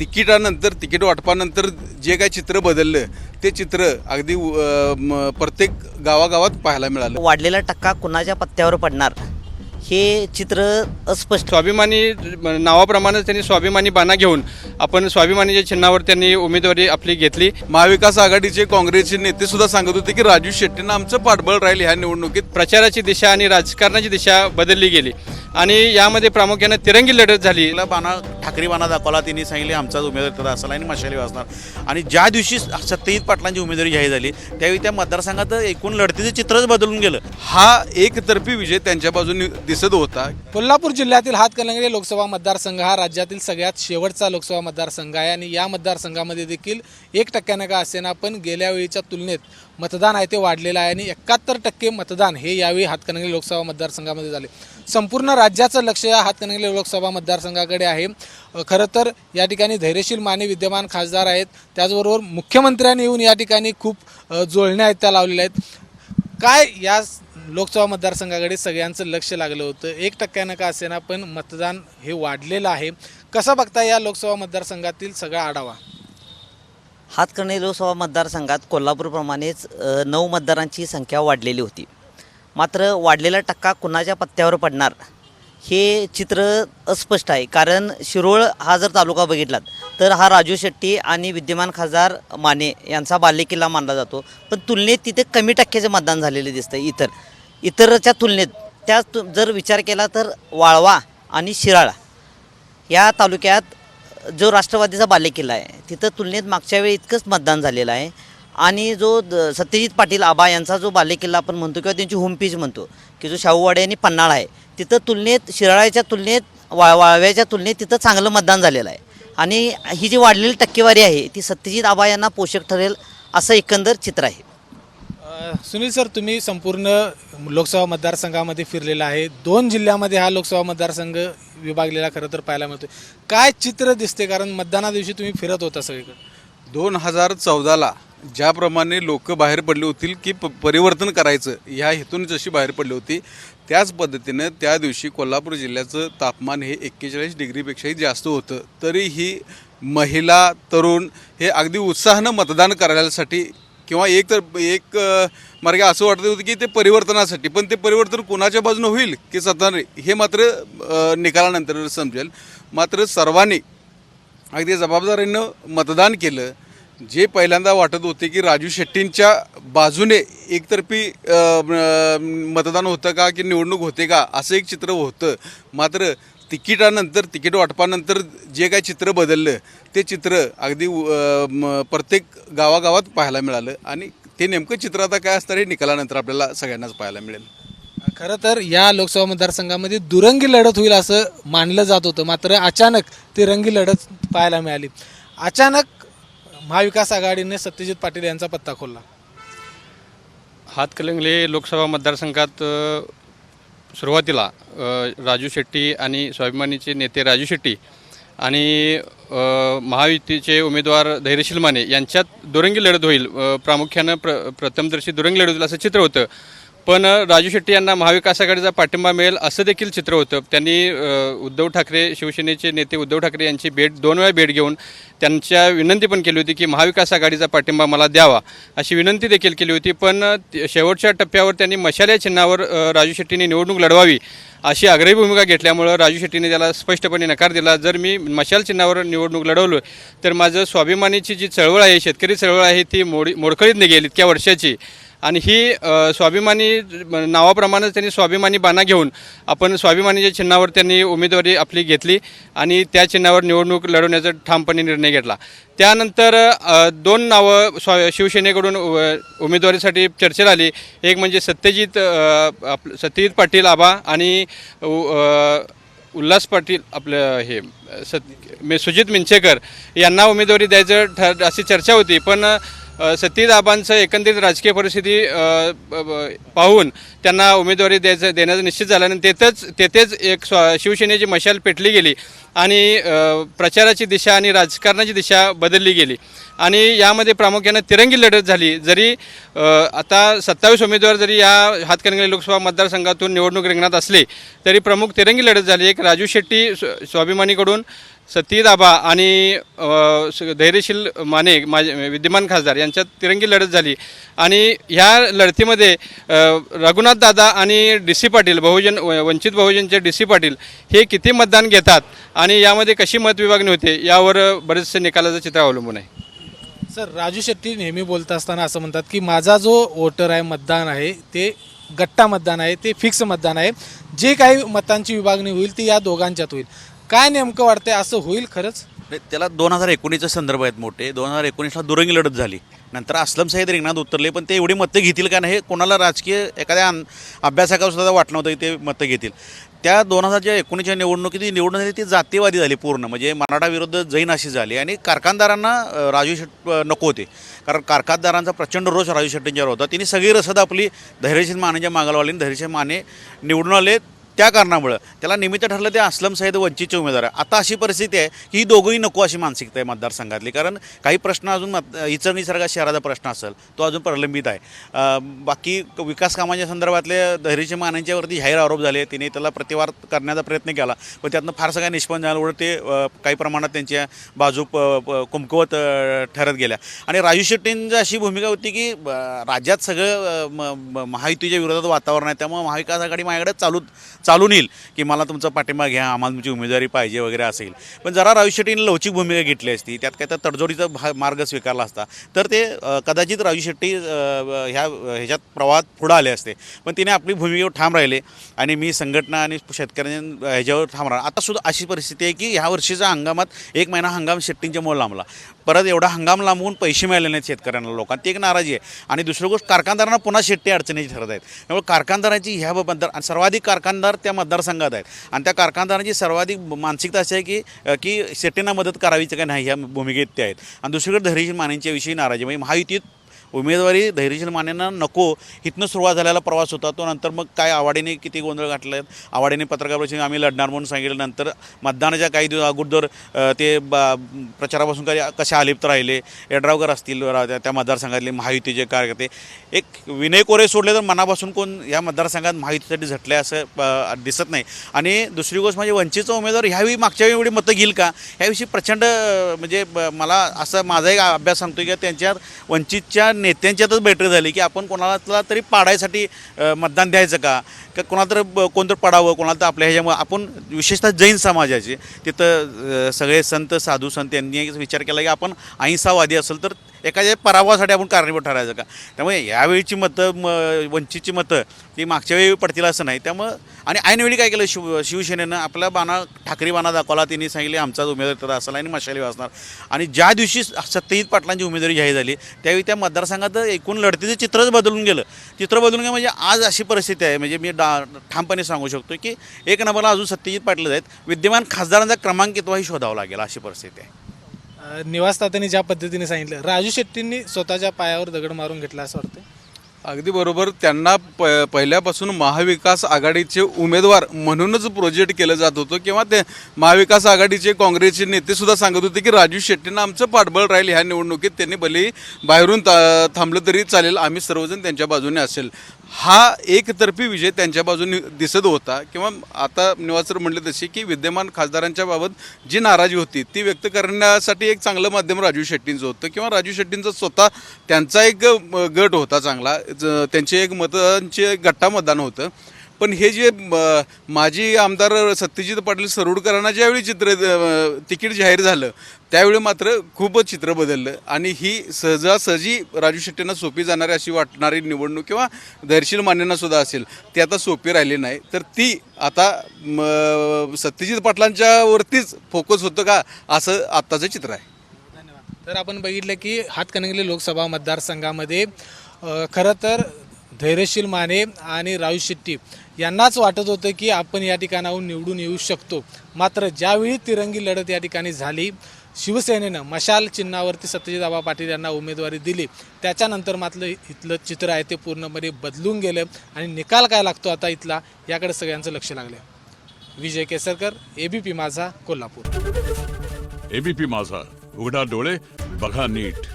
तिकिटानंतर ticket वाटपानंतर जे काही चित्र बदललं ते चित्र अगदी प्रत्येक गावागावात पाहायला मिळालं. वाढलेला टक्का कुणाच्या पत्त्यावर पडणार हे चित्र अस्पष्ट. स्वाभिमानी नावाप्रमाणेच त्यांनी स्वाभिमानी बाणा घेऊन आपण स्वाभिमानीच्या चिन्हावर त्यांनी उमेदवारी आपली घेतली. महाविकास आघाडीचे काँग्रेसचे नेते सुद्धा सांगत होते की राजू शेट्टींना आमचं पाठबळ राहील ह्या निवडणुकीत. प्रचाराची दिशा आणि राजकारणाची दिशा बदलली गेली आणि यामध्ये प्रामुख्याने तिरंगी लढत झाली. बाणा ठाकरे बाणा दाखवला, त्यांनी सांगितले आमचाच उमेदवार तिथं असेल आणि मशाली वाजणार. आणि ज्या दिवशी सत्यजित पाटलांची उमेदवारी जाहीर झाली त्यावेळी त्या मतदारसंघात एकूण लढतीचं चित्रच बदलून गेलं. हा एकतर्फी विजय त्यांच्या बाजूने दिसत होता. कोल्हापूर जिल्ह्यातील हातकणंगले लोकसभा मतदारसंघ हा राज्यातील सगळ्यात शेवटचा लोकसभा मतदारसंघ आहे आणि या मतदारसंघामध्ये देखील 1% का असेना पण गेल्या वेळीच्या तुलनेत मतदान आहे ते वाढलेलं आहे आणि 71% मतदान हे यावेळी हातकणंगले लोकसभा मतदारसंघामध्ये झाले. संपूर्ण राज्याचं लक्ष या हातकणंगले लोकसभा मतदारसंघाकडे आहे. खरं तर या ठिकाणी धैर्यशील माने विद्यमान खासदार आहेत, त्याचबरोबर मुख्यमंत्र्यांनी येऊन या ठिकाणी खूप जुळण्या आहेत त्या लावलेल्या आहेत. काय या लोकसभा मतदारसंघाकडे सगळ्यांचं लक्ष लागलं होतं, 1% का असेना पण मतदान हे वाढलेलं आहे. कसं बघता या लोकसभा मतदारसंघातील सगळा आढावा? हातकणंगले लोकसभा मतदारसंघात कोल्हापूरप्रमाणेच 9 मतदारांची संख्या वाढलेली होती. मात्र वाढलेला टक्का कुणाच्या पत्त्यावर पडणार हे चित्र अस्पष्ट आहे. कारण शिरोळ हा जर तालुका बघितलात तर हा राजू शेट्टी आणि विद्यमान खासदार माने यांचा बालेकिल्ला मानला जातो, पण तुलनेत तिथे कमी टक्क्याचे मतदान झालेले दिसतं. इतरच्या तुलनेत जर विचार केला तर वाळवा आणि शिराळा या तालुक्यात जो राष्ट्रवादीचा बालेकिल्ला आहे तिथं तुलनेत मागच्या वेळी इतकंच मतदान झालेलं आहे. आणि जो सत्यजित पाटील आबा यांचा जो बालेकिल्ला आपण म्हणतो किंवा त्यांची होम पेज म्हणतो की जो शाहूवाडी आणि पन्हाळा आहे तिथं तुलनेत शिराळ्याच्या तुलनेत वाळव्याच्या तुलनेत तिथं चांगलं मतदान झालेलं आहे. आणि ही जी वाढलेली टक्केवारी आहे ती सत्यजित आबा यांना पोषक ठरेल असं एकंदर चित्र आहे. सुनील सर, तुम्ही संपूर्ण लोकसभा मतदारसंघामध्ये फिरलेला आहे. 2 जिल्ह्यामध्ये हा लोकसभा मतदारसंघ विभागलेला खरं तर पाहायला मिळतो. काय चित्र दिसते, कारण मतदाना दिवशी तुम्ही फिरत होता सगळीकडे? 2014ला ज्याप्रमाणे लोक बाहेर पडली होतील की परिवर्तन करायचं ह्या हेतून जशी बाहेर पडली होती त्याच पद्धतीनं त्या दिवशी कोल्हापूर जिल्ह्याचं तापमान हे 41 डिग्रीपेक्षाही जास्त होतं. तरीही महिला तरुण हे अगदी उत्साहानं मतदान करायसाठी किंवा एक मार्ग असं वाटत होतं की ते परिवर्तनासाठी, पण ते परिवर्तन कोणाच्या बाजूने होईल की सत्ताने हे मात्र निकालानंतर समजेल. मात्र सर्वांनी अगदी जबाबदारीनं मतदान केलं. जे पहिल्यांदा वाटत होते की राजू शेट्टींच्या बाजूने एकतर्फी मतदान होतं का की निवडणूक होते का असं एक चित्र होतं. मात्र तिकिटानंतर तिकीट वाटपानंतर जे काही चित्र बदललं ते चित्र अगदी प्रत्येक गावागावात पाहायला मिळालं आणि ते नेमकं चित्र आता काय असणार हे निकालानंतर आपल्याला सगळ्यांनाच पाहायला मिळेल. खरं तर या लोकसभा मतदारसंघामध्ये दुरंगी लढत होईल असं मानलं जात होतं, मात्र अचानक तिरंगी लढत पाहायला मिळाली. अचानक महाविकास आघाडीने सत्यजित पाटील यांचा पत्ता खोलला. हातकणंगले लोकसभा मतदारसंघात सुरुवातीला राजू शेट्टी आणि स्वाभिमानीचे नेते राजू शेट्टी आणि महायुतीचे उमेदवार धैर्यशील माने यांच्यात दुरंगी लढत होईल, प्रामुख्यानं प्रथमदर्शी दुरंगी लढत होईल असं चित्र होतं. पण राजू शेट्टी यांना महाविकास आघाडीचा पाठिंबा मिळेल असं देखील चित्र होतं. त्यांनी उद्धव ठाकरे, शिवसेनेचे नेते उद्धव ठाकरे यांची 2 वेळा भेट घेऊन त्यांच्या विनंती पण केली होती की महाविकास आघाडीचा पाठिंबा मला द्यावा अशी विनंती देखील केली होती. पण शेवटच्या टप्प्यावर त्यांनी मशाल या चिन्हावर राजू शेट्टीने निवडणूक लढवावी अशी आग्रही भूमिका घेतल्यामुळं राजू शेट्टीने त्याला स्पष्टपणे नकार दिला. जर मी मशाल चिन्हावर निवडणूक लढवलो तर माझं स्वाभिमानीची जी चळवळ आहे, शेतकरी चळवळ आहे, ती मोडकळीत निघेल इतक्या वर्षाची. आणि ही स्वाभिमानी नावाप्रमाणेच त्यांनी स्वाभिमानी बाणा घेऊन आपण स्वाभिमानीच्या चिन्हावर त्यांनी उमेदवारी आपली घेतली आणि त्या चिन्हावर निवडणूक लढवण्याचा ठामपणे निर्णय घेतला. त्यानंतर 2 नावं शिवसेनेकडून उमेदवारीसाठी चर्चेला आली. एक म्हणजे सत्यजित पाटील आबा आणि उल्हास पाटील सुजित मिंचेकर यांना उमेदवारी द्यायचं अशी चर्चा होती. पण सत्यजित आबांचं एकंदरीत राजकीय परिस्थिती पाहून त्यांना उमेदवारी देण्याचं निश्चित झालं आणि तेथेच एक शिवसेनेची मशाल पेटली गेली आणि प्रचाराची दिशा आणि राजकारणाची दिशा बदलली गेली आणि यामध्ये प्रामुख्याने तिरंगी लढत झाली. जरी आता 27 उमेदवार जरी या हातकणंगले लोकसभा मतदारसंघातून निवडणूक रिंगणात असले तरी प्रमुख तिरंगी लढत झाली. एक राजू शेट्टी स्वाभिमानीकडून, सतीद आबा आणि धैर्यशील माने माझे विद्यमान खासदार यांच्यात तिरंगी लढत झाली आणि ह्या लढतीमध्ये रघुनाथ दादा आणि डी सी पाटील वंचित बहुजनचे डी सी पाटील हे किती मतदान घेतात आणि यामध्ये कशी मतविभागणी होते यावर बरेचसे निकालाचं चित्र अवलंबून आहे. सर, राजू शेट्टी नेहमी बोलत असताना असं म्हणतात की माझा जो वोटर आहे, मतदान आहे, ते गट्टा मतदान आहे, ते फिक्स मतदान आहे. जे काही मतांची विभागणी होईल ती या दोघांच्यात होईल. काय नेमकं वाटतंय, असं होईल खरंच? त्याला 2019चे संदर्भ आहेत मोठे. 2019ला दुरंगी लढत झाली, नंतर अस्लम सईद रिंगणात उतरले, पण ते एवढी मतं घेतील का नाही हे कोणाला राजकीय एखाद्या अभ्यासकाला सुद्धा वाटलं नव्हतं की ते मतं घेतील. त्या 2019च्या निवडणुकीत निवडून झाली ती जातीवादी झाली पूर्ण, म्हणजे मराठा विरुद्ध जैन अशी झाली आणि कारखानदारांना राजू शेट्टी नको होते, कारण कारखानदारांचा प्रचंड रोष राजू शेट्टींच्यावर होता. तिने सगळी रसद आपली धैर्यशील मानेच्या मागाला लावली. धैर्यशील माने निवडून आले, त्या कारणामुळं त्याला निमित्त ठरलं ते अस्लम सईद वंचितचे उमेदवार आहे. आता अशी परिस्थिती आहे की ही दोघंही नको अशी मानसिकता आहे मतदारसंघातली, कारण काही प्रश्न अजून इचलकरंजी शहराचा प्रश्न असेल तो अजून प्रलंबित आहे. बाकी विकास कामांच्या संदर्भातले धैर्यशील मानेंच्यावरती जाहीर आरोप झाले, तिने त्याला प्रतिवाद करण्याचा प्रयत्न केला, पण त्यातनं फारसं काही निष्पन्न झाल्यामुळे ते काही प्रमाणात त्यांच्या बाजू कुमकुवत ठरत गेल्या. आणि राजू शेट्टींची अशी भूमिका होती की राज्यात सगळं महायुतीच्या विरोधात वातावरण आहे, त्यामुळे महाविकास आघाडी माझ्याकडे चालून येईल की मला तुमचा पाठिंबा घ्या, आम्हाला तुमची उमेदवारी पाहिजे वगैरे असेल. पण जरा राजू शेट्टीने लवचिक भूमिका घेतली असती, त्यात काय तर तडजोडीचा मार्ग स्वीकारला असता तर ते कदाचित राजू शेट्टी ह्याच्यात प्रवाहात पुढं आले असते. पण तिने आपली भूमिकेवर ठाम राहिले आणि मी संघटना आणि शेतकऱ्यांच्या ह्याच्यावर ठाम राहिला. आता सुद्धा अशी परिस्थिती आहे की ह्या वर्षीच्या हंगामात 1 महिना हंगाम शेट्टींच्या मुळे लांबला, परत एवढा हंगाम लांबवून पैसे मिळाले नाहीत शेतकऱ्यांना, लोकांना ती एक नाराजी आहे. आणि दुसरी गोष्ट, कारखानदारांना पुन्हा शेट्टी अडचणीची ठरत आहेत. त्यामुळे कारखानदारांची ह्या सर्वाधिक कारखानदार त्या मतदारसंघात आहेत आणि त्या कारखानदारांची सर्वाधिक मानसिकता अशी आहे की शेट्टींना मदत करावीच का नाही ह्या भूमिकेत ते आहेत. आणि दुसरीकडे धैर्यशील मानेंच्या विषयी नाराजी, म्हणजे महायुतीत उमेदवारी धैर्यशील मानेंना नको इथनं सुरुवात झालेला प्रवास होता. तो नंतर मग काय आवाडीने किती गोंधळ घातले आहेत, आवाडीने पत्रकार परिषदेत आम्ही लढणार म्हणून सांगितलं, नंतर मतदानाच्या काही दिवस अगोदर ते प्रचारापासून कसे अलिप्त राहिले. यड्रावकर असतील त्या मतदारसंघातले महायुतीचे कार्यकर्ते, एक विनय कोरे सोडले तर मनापासून कोण या मतदारसंघात महायुतीसाठी झटले असं दिसत नाही. आणि दुसरी गोष्ट म्हणजे वंचितचा उमेदवार ह्यावेळी मागच्या वेळी एवढी मतं घेईल का ह्याविषयी प्रचंड म्हणजे मला असं माझा एक अभ्यास सांगतो की त्यांच्यात वंचितच्या नेत्यांच्यातच बैठक झाली की आपण कोणाला तरी पाडायसाठी मतदान द्यायचं का कोणाला तर कोणतं पडावं, कोणाला तर आपल्या ह्याच्यामुळे आपण विशेषतः जैन समाजाचे तिथं सगळे संत साधू संत यांनी विचार केला की आपण अहिंसावादी असेल तर एखाद्या पराभवासाठी आपण कारणीभूत ठरायचं का. त्यामुळे यावेळीची मतं वंचितची मतं ती मागच्या वेळी पडतील असं नाही. त्यामुळं आणि ऐनवेळी काय केलं शिवसेनेनं आपला ठाकरे बाणा दाखवला. त्यांनी सांगितले आमचाच उमेदवार तर असेल आणि मशाली वाजणार. आणि ज्या दिवशी सत्यजित पाटलांची उमेदवारी जाहीर झाली त्यावेळी त्या मतदारसंघात एकूण लढतीचं चित्रच बदलून गेलं. म्हणजे आज अशी परिस्थिती आहे, म्हणजे मी ठामपणे सांगू शकतो की 1 नंबरला अजून सत्यजित पाटील आहेत, विद्यमान खासदारांचा क्रमांक कितवाही शोधावा लागेल अशी परिस्थिती आहे. निवासतात्यांनी ज्या पद्धतीने सांगितलं, राजू शेट्टींनी स्वतःच्या पायावर दगड मारून घेतला असं वाटतं? अगदी बरोबर. त्यांना पहिल्यापासून महाविकास आघाडीचे उमेदवार म्हणूनच प्रोजेक्ट केलं जात होतं किंवा ते महाविकास आघाडीचे काँग्रेसचे नेतेसुद्धा सांगत होते की राजू शेट्टींना आमचं पाठबळ राहील ह्या निवडणुकीत, त्यांनी भले बाहेरून थांबलं तरी चालेल, आम्ही सर्वजण त्यांच्या बाजूने असेल. हा एकतर्फी विजय त्यांच्या बाजूने दिसत होता. किंवा आता निवासर म्हणले तशी की विद्यमान खासदारांच्या बाबत जी नाराजी होती ती व्यक्त करण्यासाठी एक चांगलं माध्यम राजू शेट्टींचं होतं किंवा राजू शेट्टींचं स्वतः त्यांचा एक गट होता चांगला, त्यांचे एक मतांचे गट्टा मतदान होतं. पण हे जे माजी आमदार सत्यजित पाटील सरोडकरांना ज्यावेळी तिकीट जाहीर झालं त्यावेळी मात्र खूपच चित्र बदललं आणि ही सहजासहजी राजू शेट्टींना सोपी जाणारी अशी वाटणारी निवडणूक किंवा धैर्यशील मानेंना सुद्धा असेल ती आता सोपी राहिली नाही. तर ती आता सत्यजित पाटलांच्यावरतीच फोकस होतं का असं आत्ताचं चित्र आहे. धन्यवाद. तर आपण बघितलं की हातकणंगले लोकसभा मतदारसंघामध्ये खरं तर धैर्यशील माने आणि राजू शेट्टी यांनाच वाटत होतं की आपण या ठिकाणाहून निवडून येऊ शकतो. मात्र ज्यावेळी तिरंगी लढत या ठिकाणी झाली, शिवसेनेनं मशाल चिन्हावरती सत्यजित आबा पाटील यांना उमेदवारी दिली, त्याच्यानंतर मात्र इथलं चित्र आहे ते पूर्णपणे बदलून गेलं आणि निकाल काय लागतो आता इथला याकडे सगळ्यांचं लक्ष लागलं. विजय केसरकर, ABP माझा, कोल्हापूर. ABP माझा, उघडा डोळे बघा नीट.